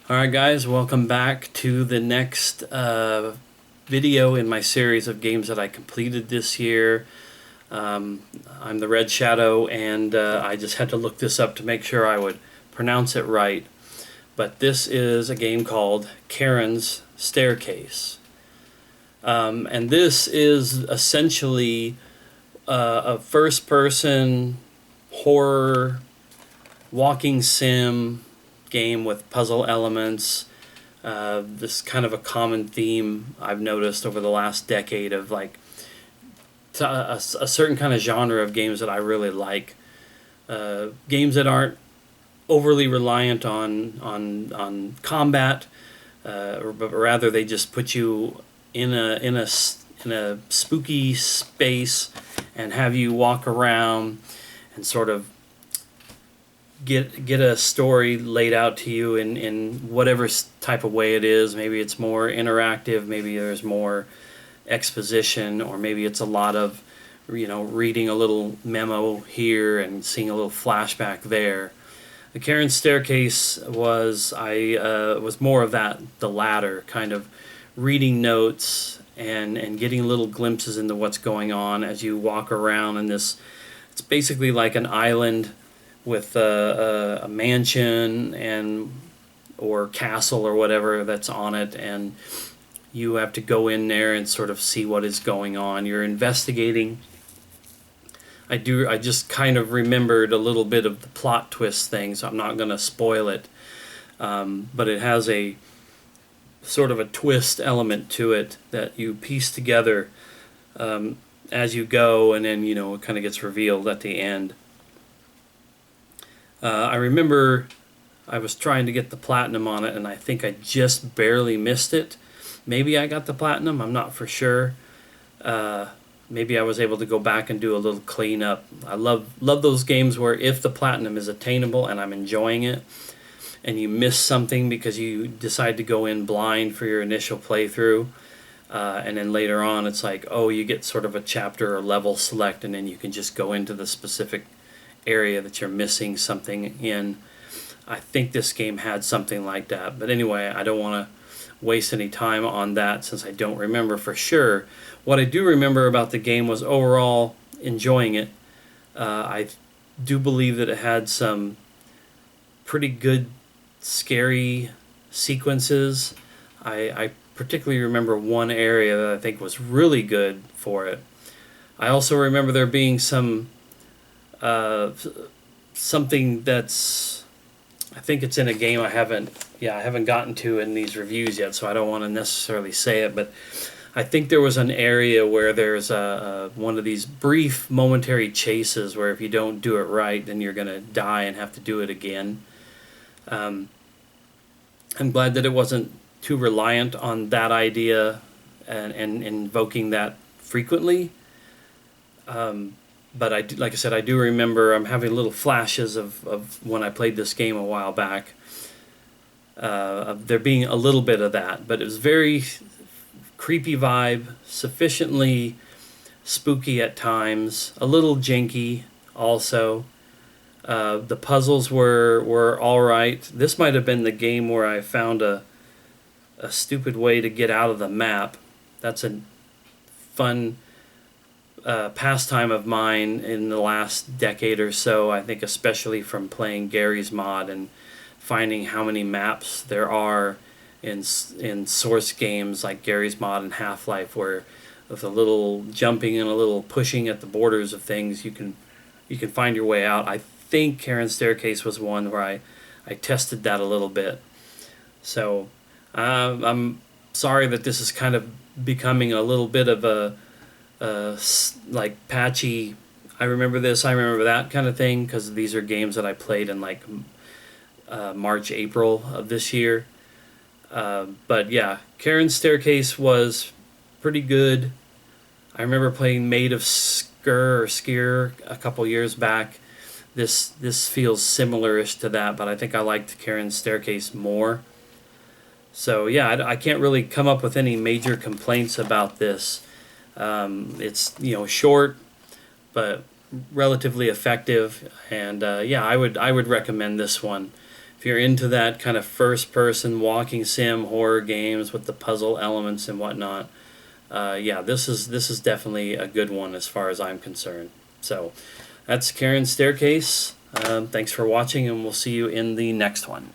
Alright guys, welcome back to the next video in my series of games that I completed this year. I'm the Red Shadow, and I just had to look this up to make sure I would pronounce it right. But this is a game called Charon's Staircase. And this is essentially a first-person horror walking sim game with puzzle elements. This kind of a common theme I've noticed over the last decade of like a certain kind of genre of games that I really like. Games that aren't overly reliant on combat, but rather they just put you in a spooky space and have you walk around and sort of get a story laid out to you in whatever type of way it is. Maybe it's more interactive, maybe there's more exposition, or maybe it's a lot of reading a little memo here and seeing a little flashback there. The Charon's Staircase was more of that, the latter, kind of reading notes and getting little glimpses into what's going on as you walk around in this. It's basically like an island with a mansion or castle or whatever that's on it, and you have to go in there and sort of see what is going on. You're investigating. I just kind of remembered a little bit of the plot twist thing, so I'm not going to spoil it. But it has a sort of a twist element to it that you piece together as you go, and then it kind of gets revealed at the end. I remember I was trying to get the platinum on it, and I think I just barely missed it. Maybe I got the platinum, I'm not for sure. Maybe I was able to go back and do a little cleanup. I love those games where if the platinum is attainable and I'm enjoying it, and you miss something because you decide to go in blind for your initial playthrough, and then later on it's like, oh, you get sort of a chapter or level select, and then you can just go into the specific area that you're missing something in. I think this game had something like that, but anyway, I don't want to waste any time on that since I don't remember for sure. What I do remember about the game was overall enjoying it. I do believe that it had some pretty good scary sequences. I particularly remember one area that I think was really good for it. I also remember there being something that's, I think it's in a game I haven't gotten to in these reviews yet, so I don't want to necessarily say it, but I think there was an area where there's one of these brief momentary chases where if you don't do it right, then you're going to die and have to do it again. I'm glad that it wasn't too reliant on that idea and invoking that frequently. But like I said, I do remember I'm having little flashes of when I played this game a while back, of there being a little bit of that. But it was very creepy vibe, sufficiently spooky at times, a little janky also. The puzzles were all right. This might have been the game where I found a stupid way to get out of the map. That's a fun pastime of mine in the last decade or so, I think, especially from playing Gary's mod and finding how many maps there are in source games like Gary's mod and Half-Life, where with a little jumping and a little pushing at the borders of things, you can find your way out. I think Charon's Staircase was one where I tested that a little bit. So I'm sorry that this is kind of becoming a little bit of a like patchy, I remember this, I remember that kind of thing, because these are games that I played in like March, April of this year. But yeah, Charon's Staircase was pretty good. I remember playing Maid of Sker a couple years back. This feels similar-ish to that, but I think I liked Charon's Staircase more. So yeah, I can't really come up with any major complaints about this. It's short, but relatively effective, and yeah, I would recommend this one. If if you're into that kind of first-person walking sim horror games with the puzzle elements and whatnot, yeah, this is definitely a good one as far as I'm concerned. So that's Charon's Staircase. Thanks for watching, and we'll see you in the next one.